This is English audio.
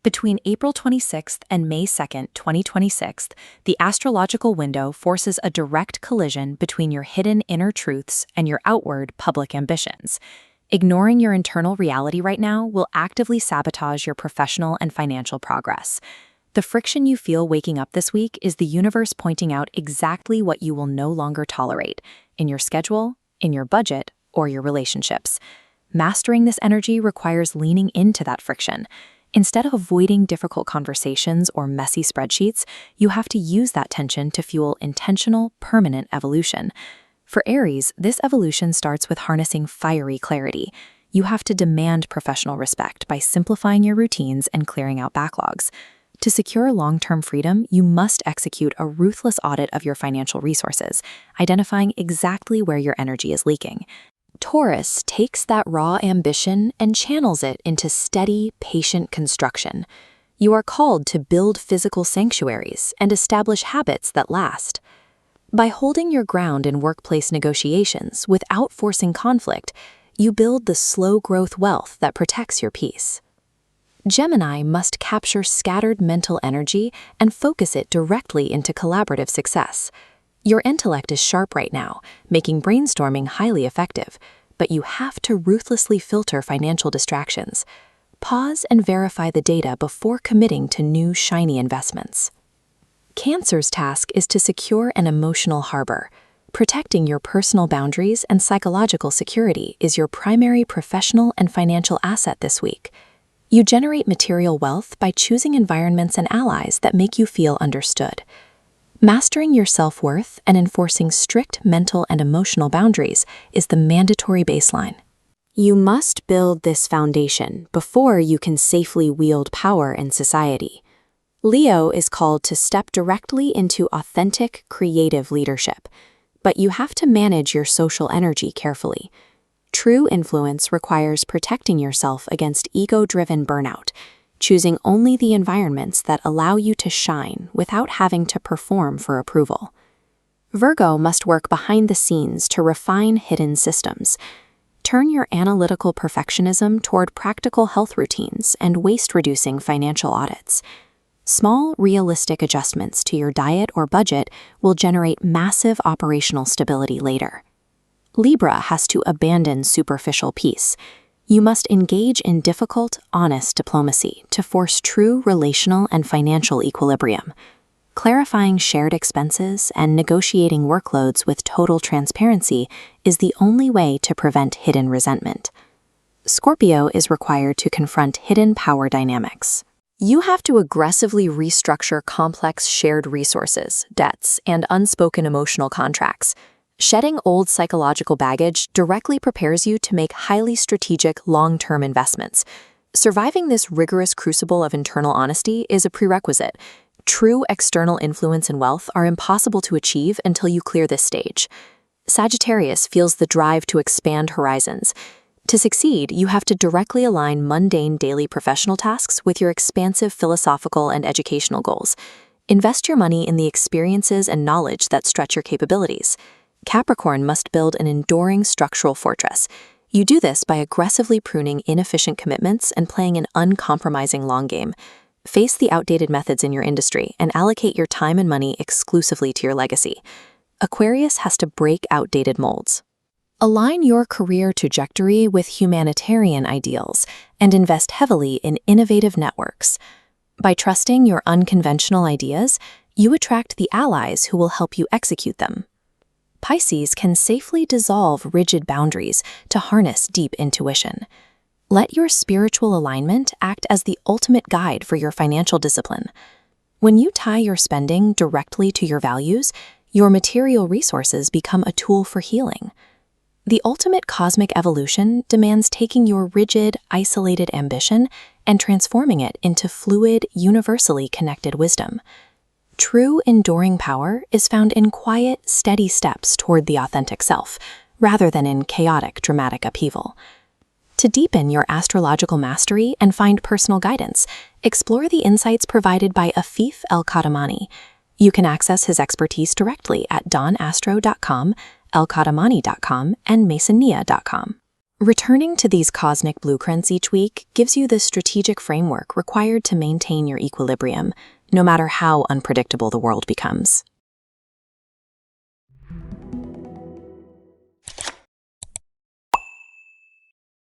Between April 26th and May 2nd, 2026, the astrological window forces a direct collision between your hidden inner truths and your outward public ambitions. Ignoring your internal reality right now will actively sabotage your professional and financial progress. The friction you feel waking up this week is the universe pointing out exactly what you will no longer tolerate in your schedule, in your budget, or your relationships. Mastering this energy requires leaning into that friction. Instead of avoiding difficult conversations or messy spreadsheets, you have to use that tension to fuel intentional, permanent evolution. For Aries, this evolution starts with harnessing fiery clarity. You have to demand professional respect by simplifying your routines and clearing out backlogs. To secure long-term freedom, you must execute a ruthless audit of your financial resources, identifying exactly where your energy is leaking. Taurus takes that raw ambition and channels it into steady, patient construction. You are called to build physical sanctuaries and establish habits that last. By holding your ground in workplace negotiations without forcing conflict, you build the slow-growth wealth that protects your peace. Gemini must capture scattered mental energy and focus it directly into collaborative success. Your intellect is sharp right now, making brainstorming highly effective, but you have to ruthlessly filter financial distractions. Pause and verify the data before committing to new shiny investments. Cancer's task is to secure an emotional harbor. Protecting your personal boundaries and psychological security is your primary professional and financial asset this week. You generate material wealth by choosing environments and allies that make you feel understood. Mastering your self-worth and enforcing strict mental and emotional boundaries is the mandatory baseline. You must build this foundation before you can safely wield power in society. Leo is called to step directly into authentic, creative leadership, but you have to manage your social energy carefully. True influence requires protecting yourself against ego-driven burnout, choosing only the environments that allow you to shine without having to perform for approval. Virgo must work behind the scenes to refine hidden systems. Turn your analytical perfectionism toward practical health routines and waste-reducing financial audits. Small, realistic adjustments to your diet or budget will generate massive operational stability later. Libra has to abandon superficial peace. You must engage in difficult, honest diplomacy to force true relational and financial equilibrium. Clarifying shared expenses and negotiating workloads with total transparency is the only way to prevent hidden resentment. Scorpio is required to confront hidden power dynamics. You have to aggressively restructure complex shared resources, debts, and unspoken emotional contracts. Shedding old psychological baggage directly prepares you to make highly strategic, long-term investments. Surviving this rigorous crucible of internal honesty is a prerequisite. True external influence and wealth are impossible to achieve until you clear this stage. Sagittarius feels the drive to expand horizons. To succeed, you have to directly align mundane daily professional tasks with your expansive philosophical and educational goals. Invest your money in the experiences and knowledge that stretch your capabilities. Capricorn must build an enduring structural fortress. You do this by aggressively pruning inefficient commitments and playing an uncompromising long game. Face the outdated methods in your industry and allocate your time and money exclusively to your legacy. Aquarius has to break outdated molds. Align your career trajectory with humanitarian ideals and invest heavily in innovative networks. By trusting your unconventional ideas, you attract the allies who will help you execute them. Pisces can safely dissolve rigid boundaries to harness deep intuition. Let your spiritual alignment act as the ultimate guide for your financial discipline. When you tie your spending directly to your values, your material resources become a tool for healing. The ultimate cosmic evolution demands taking your rigid, isolated ambition and transforming it into fluid, universally connected wisdom. True, enduring power is found in quiet, steady steps toward the authentic self, rather than in chaotic, dramatic upheaval. To deepen your astrological mastery and find personal guidance, explore the insights provided by Afif El-Kadamani. You can access his expertise directly at donastro.com, elkadamani.com, and masonia.com. Returning to these cosmic blueprints each week gives you the strategic framework required to maintain your equilibrium, no matter how unpredictable the world becomes.